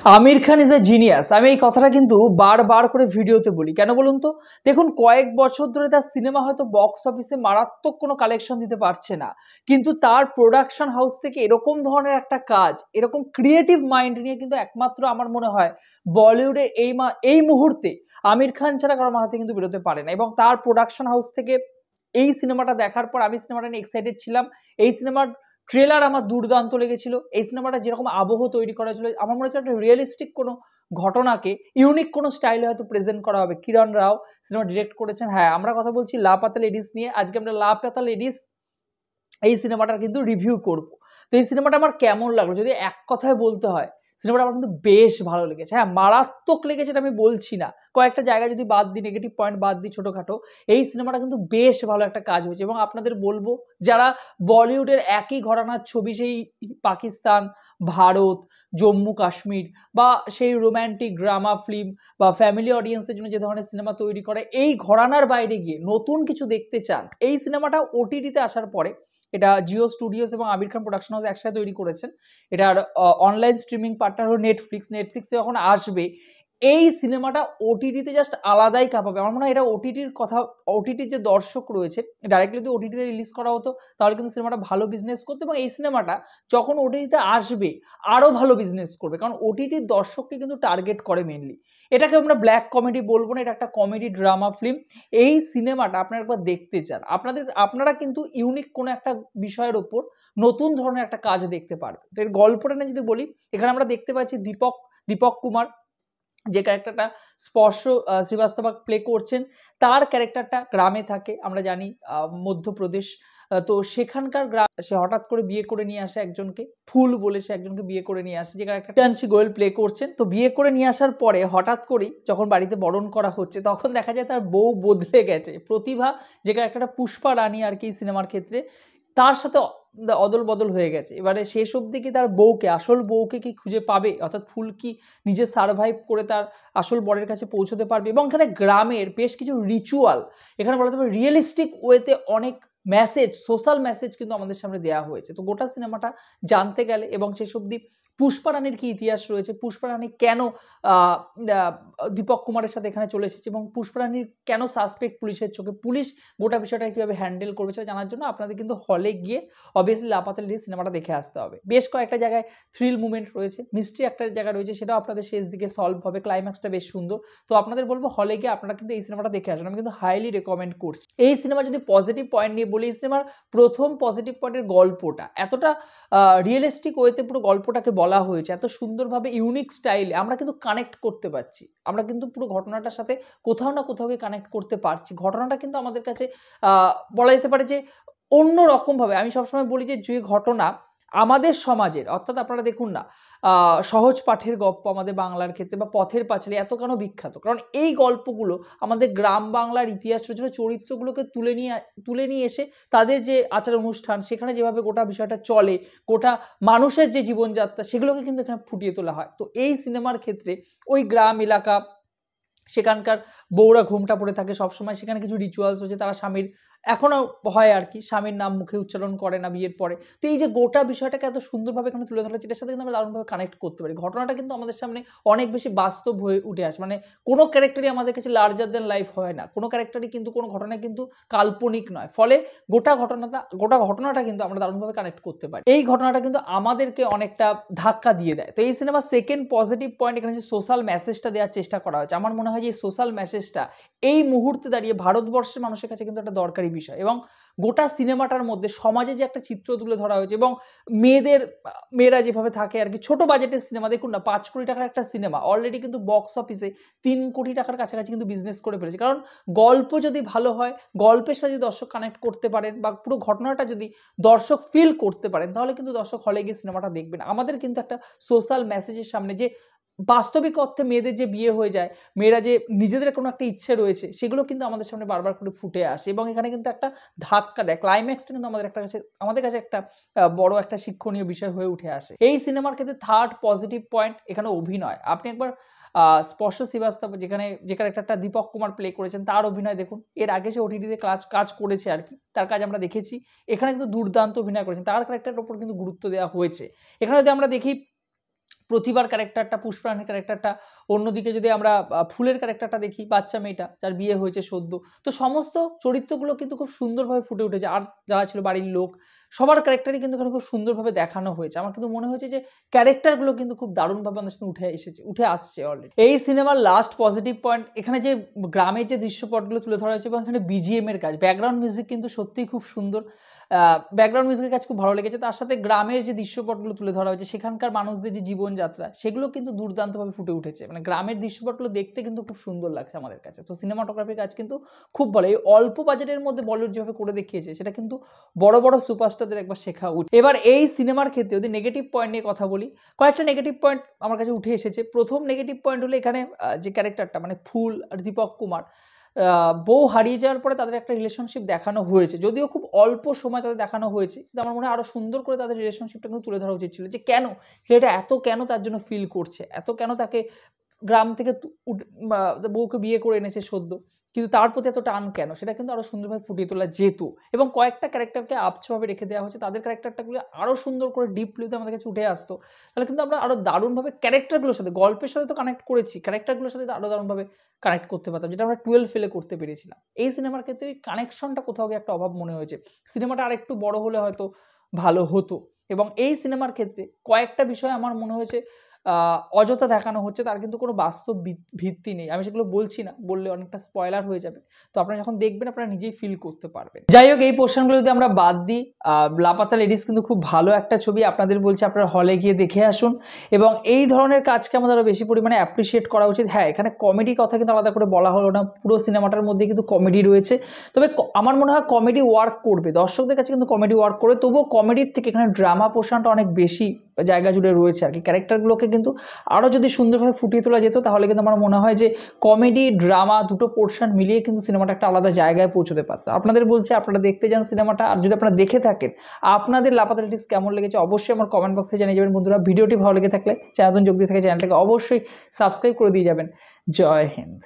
Aamir Khan is a genius. আমি এই কথাটা কিন্তু বারবার করে ভিডিওতে বলি, কেন বলুন তো? দেখুন, কয়েক বছর ধরে তার সিনেমা হয়তো বক্স অফিসে মারাত্মক কোনো কালেকশন দিতে পারছে না, কিন্তু তার প্রোডাকশন হাউস থেকে এরকম ধরনের একটা কাজ, এরকম ক্রিয়েটিভ মাইন্ড নিয়ে কিন্তু একমাত্র আমার মনে হয় বলিউডে এই মুহূর্তে আমির খান ছাড়া কারো মাথা থেকে কিন্তু বেরোতে পারে না। এবং তার প্রোডাকশন হাউস থেকে এই সিনেমাটা দেখার পর আমি সিনেমাটা নিয়ে এক্সাইটেড ছিলাম। এই সিনেমার ট্রেলার আমার দুর্দান্ত লেগেছিল। এই সিনেমাটা যেরকম আবহ তৈরি করা ছিল, আমার মনে হচ্ছে একটা রিয়েলিস্টিক কোনো ঘটনাকে ইউনিক কোনো স্টাইলে হয়তো প্রেজেন্ট করা হবে। কিরণ রাও সিনেমা ডিরেক্ট করেছেন। হ্যাঁ, আমরা কথা বলছি লাপাতা লেডিস নিয়ে। আজকে আমরা লাপাতা লেডিস এই সিনেমাটার কিন্তু রিভিউ করব। তো এই সিনেমাটা আমার কেমন লাগলো যদি এক কথায় বলতে হয়, সিনেমাটা আমার কিন্তু বেশ ভালো লেগেছে। হ্যাঁ, মারাত্মক লেগেছে এটা আমি বলছি না, কয়েকটা জায়গায় যদি বাদ দিই, নেগেটিভ পয়েন্ট বাদ দিই ছোটখাটো, এই সিনেমাটা কিন্তু বেশ ভালো একটা কাজ হয়েছে। এবং আপনাদের বলবো, যারা বলিউডের একই ঘরানার ছবি, সেই পাকিস্তান, ভারত, জম্মু কাশ্মীর বা সেই রোম্যান্টিক ড্রামা ফিল্ম বা ফ্যামিলি অডিয়েন্সের জন্য যে ধরনের সিনেমা তৈরি করে, এই ঘরানার বাইরে গিয়ে নতুন কিছু দেখতে চান, এই সিনেমাটা ওটিটিতে আসার পরে, এটা জিও স্টুডিওস এবং আমির খান প্রোডাকশন হাউস একসাথে তৈরি করেছেন। এটার অনলাইন স্ট্রিমিং পার্টনার হলো নেটফ্লিক্স। নেটফ্লিক্সে যখন আসবে এই সিনেমাটা, ওটিটিতে জাস্ট আলাদাই কাঁপাবে। আমার মনে হয় এটা ওটিটির কথা, ওটিটির যে দর্শক রয়েছে, ডাইরেক্টলি যদি ওটিটিতে রিলিজ করা হতো তাহলে কিন্তু সিনেমাটা ভালো বিজনেস করতো। এবং এই সিনেমাটা যখন ওটিটিতে আসবে আরো ভালো বিজনেস করবে, কারণ ওটিটির দর্শককে কিন্তু টার্গেট করে মেনলি। এটাকে আমরা ব্ল্যাক কমেডি বলবো না, এটা একটা কমেডি ড্রামা ফিল্ম। এই সিনেমাটা আপনারা একবার দেখতে চান, আপনারা কিন্তু ইউনিক কোনো একটা বিষয়ের উপর নতুন ধরনের একটা কাজ দেখতে পারবেন। তো এর গল্পটা নিয়ে যদি বলি, এখানে আমরা দেখতে পাচ্ছি দীপক কুমার যে ক্যারেক্টারটা স্পর্শ শ্রীবাস্তবা প্লে করছেন, তার ক্যারেক্টারটা গ্রামে থাকে, আমরা জানি মধ্যপ্রদেশ। তো সেখানকার গ্রাম, সে হঠাৎ করে বিয়ে করে নিয়ে আসে একজনকে, ফুল বলে সে একজনকে বিয়ে করে নিয়ে আসে, যে ক্যারেক্টারটা তানসি গোয়েল প্লে করছেন। তো বিয়ে করে নিয়ে আসার পরে হঠাৎ করেই যখন বাড়িতে বরণ করা হচ্ছে, তখন দেখা যায় তার বউ বদলে গেছে। প্রতিভা, যে ক্যারেক্টারটা পুষ্পা রানী আর কি সিনেমার ক্ষেত্রে, তার সাথে অদল বদল হয়ে গেছে। এবারে শেষ অবধি কি তার বউকে, আসল বউকে কি খুঁজে পাবে, অর্থাৎ ফুল কি নিজে সার্ভাইভ করে তার আসল বরের কাছে পৌঁছতে পারবে? এবং এখানে গ্রামের বেশ কিছু রিচুয়াল, এখানে বলা যাবে রিয়েলিস্টিক ওয়েতে অনেক মেসেজ, সোশ্যাল মেসেজ কিন্তু আমাদের সামনে দেওয়া হয়েছে। তো গোটা সিনেমাটা জানতে গেলে এবং শেষ অবধি পুষ্পা রানীর কি ইতিহাস রয়েছে, পুষ্পা রানী কেন আহ, আহ, দীপক কুমারের সাথে এখানে চলে এসেছে, এবং পুষ্পা রানীর কেন সাসপেক্ট পুলিশের চোখে, পুলিশ গোটা বিষয়টা কিভাবে হ্যান্ডেল করবে সেটা জানার জন্য আপনাদের কিন্তু হলে গিয়ে অবভিয়াসলি লাপাতা লেডিস সিনেমাটা দেখে আসতে হবে। বেশ কয়েকটা জায়গায় থ্রিল মুভমেন্ট রয়েছে, মিস্ট্রি একটা জায়গা রয়েছে, সেটাও আপনাদের শেষ দিকে সলভ হবে, ক্লাইম্যাক্সটা বেশ সুন্দর। তো আপনাদের বলবো হলে গিয়ে আপনারা কিন্তু এই সিনেমাটা দেখে আসুন, আমি কিন্তু হাইলি রেকমেন্ড করছি। এই সিনেমা যদি পজিটিভ পয়েন্ট নিয়ে বলি, এই সিনেমার প্রথম পজিটিভ পয়েন্টের গল্পটা এতটা রিয়েলিস্টিক ওয়েতে পুরো গল্পটাকে বলা হয়েছে, এত সুন্দরভাবে ইউনিক স্টাইলে আমরা কিন্তু কানেক্ট করতে পারছি, আমরা কিন্তু পুরো ঘটনাটার সাথে কোথাও না কোথাও গিয়ে কানেক্ট করতে পারছি। ঘটনাটা কিন্তু আমাদের কাছে বলা যেতে পারে যে অন্য রকমভাবে, আমি সবসময় বলি যে ঘটনা আমাদের সমাজের, অর্থাৎ আপনারা দেখুন না, সহজ পাঠের গল্প আমাদের বাংলার ক্ষেত্রে বা পথের পাঁচালী এত কেন বিখ্যাত, কারণ এই গল্পগুলো আমাদের গ্রাম বাংলার ইতিহাস ছোট ছোট চরিত্রগুলোকে তুলে নিয়ে এসে তাদের যে আচার অনুষ্ঠান, সেখানে যেভাবে গোটা বিষয়টা চলে, গোটা মানুষের যে জীবনযাত্রা, সেগুলোকে কিন্তু এখানে ফুটিয়ে তোলা হয়। তো এই সিনেমার ক্ষেত্রে ওই গ্রাম এলাকা, সেখানকার বউরা ঘোমটা পড়ে থাকে সবসময়, সেখানে কিছু রিচুয়ালস রয়েছে, তারা স্বামীর, এখনো হয় আর কি, স্বামীর নাম মুখে উচ্চারণ করে না বিয়ের পরে। তো এই যে গোটা বিষয়টাকে এত সুন্দরভাবে এখানে তুলে ধরা হচ্ছে, এটার সাথে কিন্তু আমরা দারুণভাবে কানেক্ট করতে পারি। ঘটনাটা কিন্তু আমাদের সামনে অনেক বেশি বাস্তব হয়ে উঠে আসে, মানে কোনো ক্যারেক্টারই আমাদের কাছে লার্জার দ্যান লাইফ হয় না, কোনো ক্যারেক্টারই কিন্তু কোনো ঘটনা কিন্তু কাল্পনিক নয়, ফলে গোটা ঘটনাটা কিন্তু আমরা দারুণভাবে কানেক্ট করতে পারি। এই ঘটনাটা কিন্তু আমাদেরকে অনেকটা ধাক্কা দিয়ে দেয়। তো এই সিনেমার সেকেন্ড পজিটিভ পয়েন্ট, এখানে যে সোশ্যাল মেসেজটা দেওয়ার চেষ্টা করা হয়েছে, আমার মনে হয় যে এই সোশ্যাল মেসেজটা এই মুহূর্তে দাঁড়িয়ে ভারতবর্ষের মানুষের কাছে কিন্তু একটা দরকারি বিষয়। এবং গোটা সিনেমাটার মধ্যে সমাজে যে একটা চিত্র তুলে ধরা হয়েছে, এবং মেয়েরা যেভাবে থাকে আর কি, ছোট বাজেটের সিনেমা, দেখুন না 5 কোটি টাকার একটা সিনেমা অলরেডি কিন্তু বক্স অফিসে 3 কোটি টাকার কাছাকাছি কিন্তু বিজনেস করে ফেলেছে। কারণ গল্প যদি ভালো হয়, গল্পের সাথে যদি দর্শক কানেক্ট করতে পারেন, বা পুরো ঘটনাটা যদি দর্শক ফিল করতে পারেন, তাহলে কিন্তু দর্শক হলে গিয়ে সিনেমাটা দেখবেন। আমাদের কিন্তু একটা সোশ্যাল মেসেজের সামনে, যে বাস্তবিক অর্থে মেয়েদের যে বিয়ে হয়ে যায়, মেয়েরা যে নিজেদের কোনো একটা ইচ্ছে রয়েছে, সেগুলো কিন্তু আমাদের সামনে বারবার করে ফুটে আসে, এবং এখানে কিন্তু একটা ধাক্কা দেয়, ক্লাইম্যাক্সটা কিন্তু আমাদের কাছে একটা বড় একটা শিক্ষণীয় বিষয় হয়ে উঠে আসে। এই সিনেমার ক্ষেত্রে থার্ড পজিটিভ পয়েন্ট এখানে অভিনয়। আপনি একবার স্পর্শ শ্রীবাস্তব, যে ক্যারেক্টারটা দীপক কুমার প্লে করেছেন, তার অভিনয় দেখুন। এর আগে সে ওটিটিতে কাজ করেছে আর কি, তার কাজ আমরা দেখেছি। এখানে কিন্তু দুর্দান্ত অভিনয় করেছেন, তার ক্যারেক্টারের উপর কিন্তু গুরুত্ব দেওয়া হয়েছে। এখানে যদি আমরা দেখি, প্রতিভার ক্যারেক্টারটা, পুষ্পারানীর ক্যারেক্টারটা, অন্যদিকে যদি আমরা ফুলের ক্যারেক্টারটা দেখি, বাচ্চা মেয়েটা যার বিয়ে হয়েছে সদ্য, তো সমস্ত চরিত্রগুলো কিন্তু খুব সুন্দরভাবে ফুটে উঠেছে। আর যারা ছিল বাড়ির লোক, সবার ক্যারেক্টারই কিন্তু এখানে খুব সুন্দরভাবে দেখানো হয়েছে। আমার কিন্তু মনে হয়েছে যে ক্যারেক্টারগুলো কিন্তু খুব দারুণভাবে আমাদের সামনে উঠে আসছে অলরেডি। এই সিনেমার লাস্ট পজিটিভ পয়েন্ট, এখানে যে গ্রামের যে দৃশ্যপটগুলো তুলে ধরা হয়েছে এবং এখানে বিজিএম এর কাজ, ব্যাকগ্রাউন্ড মিউজিক কিন্তু সত্যিই খুব সুন্দর। ব্যাকগ্রাউন্ড মিউজিকের কাজ খুব ভালো লেগেছে। তার সাথে গ্রামের যে দৃশ্যপটগুলো তুলে ধরা হয়েছে, সেখানকার মানুষদের যে জীবনযাত্রা, সেগুলো কিন্তু দুর্দান্তভাবে ফুটে উঠেছে। মানে গ্রামের দৃশ্যপটগুলো দেখতে কিন্তু খুব সুন্দর লাগছে আমাদের কাছে। তো সিনেমাটোগ্রাফির কাজ কিন্তু খুব ভালো। এই অল্প বাজেটের মধ্যে বলিউড যেভাবে করে দেখিয়েছে, সেটা কিন্তু বড় বড় সুপারস্টারদের একবার শেখা উচিত। এবার এই সিনেমার ক্ষেত্রে যদি নেগেটিভ পয়েন্ট নিয়ে কথা বলি, কয়েকটা নেগেটিভ পয়েন্ট আমার কাছে উঠে এসেছে। প্রথম নেগেটিভ পয়েন্ট হলো এখানে যে ক্যারেক্টারটা, মানে ফুল আর দীপক কুমার, বউ হারিয়ে যাওয়ার পরে তাদের একটা রিলেশনশিপ দেখানো হয়েছে, যদিও খুব অল্প সময় তাদের দেখানো হয়েছে, কিন্তু আমার মনে হয় আরো সুন্দর করে তাদের রিলেশনশিপটা কিন্তু তুলে ধরা উচিত ছিল, যে কেন ছেলেটা এত কেন তার জন্য ফিল করছে, এত কেন তাকে গ্রাম থেকে বউকে বিয়ে করে এনেছে সদ্য, কিন্তু তার প্রতি এত টান কেন, সেটা কিন্তু আরো সুন্দরভাবে ফুটিয়ে তোলা যেত। এবং কয়েকটা ক্যারেক্টারকে আবছাভাবে রেখে দেওয়া হয়েছে, তাদের ক্যারেক্টারটাগুলো আরো সুন্দর করে ডিপলিতে আমাদের কাছে উঠে আসতো, তাহলে কিন্তু আমরা আরো দারুণভাবে ক্যারেক্টারগুলোর সাথে, গল্পের সাথে তো কানেক্ট করেছি, ক্যারেক্টারগুলোর সাথে আরো দারুণভাবে কানেক্ট করতে পারতাম, যেটা আমরা 12 ফেলে করতে পেরেছিলাম। এই সিনেমার ক্ষেত্রে কানেকশনটা কোথাও গিয়ে একটা অভাব মনে হয়েছে। সিনেমাটা আর একটু বড় হলে হয়তো ভালো হতো। এবং এই সিনেমার ক্ষেত্রে কয়েকটা বিষয় আমার মনে হয়েছে অযথা দেখানো হচ্ছে, তার কিন্তু কোনো বাস্তব ভিত্তি নেই। আমি সেগুলো বলছি না, বললে অনেকটা স্পয়লার হয়ে যাবে। তো আপনারা যখন দেখবেন আপনারা নিজেই ফিল করতে পারবেন। যাই হোক, এই পোর্শনগুলো যদি আমরা বাদ দিই, লাপাতা লেডিস কিন্তু খুব ভালো একটা ছবি। আপনাদের বলছি আপনারা হলে গিয়ে দেখে আসুন, এবং এই ধরনের কাজকে আমাদের আরো বেশি পরিমাণে অ্যাপ্রিসিয়েট করা উচিত। হ্যাঁ, এখানে কমেডি কথা কিন্তু আলাদা করে বলা হলো না, পুরো সিনেমাটার মধ্যে কিন্তু কমেডি রয়েছে। তবে আমার মনে হয় কমেডি ওয়ার্ক করবে, দর্শকদের কাছে কিন্তু কমেডি ওয়ার্ক করে। তবুও কমেডির থেকে এখানে ড্রামা পোর্শনটা অনেক বেশি জায়গা জুড়ে রয়েছে আর কি। ক্যারেক্টারগুলোকে কিন্তু আরও যদি সুন্দরভাবে ফুটিয়ে তোলা যেত, তাহলে কিন্তু আমার মনে হয় যে কমেডি ড্রামা দুটো পোর্শন মিলিয়ে কিন্তু সিনেমাটা একটা আলাদা জায়গায় পৌঁছতে পারতো। আপনাদের বলছি আপনারা দেখতে যান সিনেমাটা, আর যদি আপনারা দেখে থাকেন, আপনাদের লাপাতা লেডিস কেমন লেগেছে অবশ্যই আমার কমেন্ট বক্সে জানিয়ে যাবেন। বন্ধুরা, ভিডিওটি ভালো লেগে থাকলে, চ্যানেল যোগ দিয়ে থাকে, চ্যানেলটাকে অবশ্যই সাবস্ক্রাইব করে দিয়ে যাবেন। জয় হিন্দ।